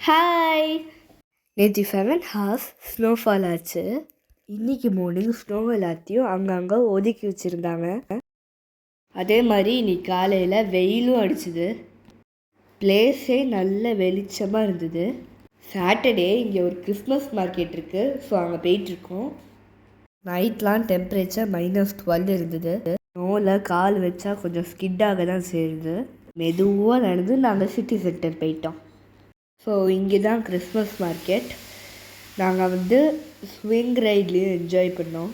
Hi! நேற்று 7 hours snowfall ஆச்சு. இன்றைக்கி மார்னிங் ஸ்னோ எல்லாத்தையும் அங்கங்கே ஒதுக்கி வச்சுருந்தாங்க. அதே மாதிரி இன்னைக்கு காலையில் வெயிலும் அடிச்சுது. பிளேஸே நல்ல வெளிச்சமாக இருந்தது. சாட்டர்டே இங்கே ஒரு கிறிஸ்மஸ் மார்க்கெட் இருக்குது. ஸோ அங்கே போயிட்டுருக்கோம். நைட்லாம் டெம்பரேச்சர் -12 இருந்தது. ஸ்னோவில் கால் வச்சா கொஞ்சம் ஸ்கிட்டாக தான் சேருது. மெதுவாக நடந்து நாங்கள் சிட்டி சென்டர் போயிட்டோம். ஸோ இங்கே தான் கிறிஸ்மஸ் மார்க்கெட். நாங்கள் ஸ்விங் ரைட்லேயும் என்ஜாய் பண்ணோம்.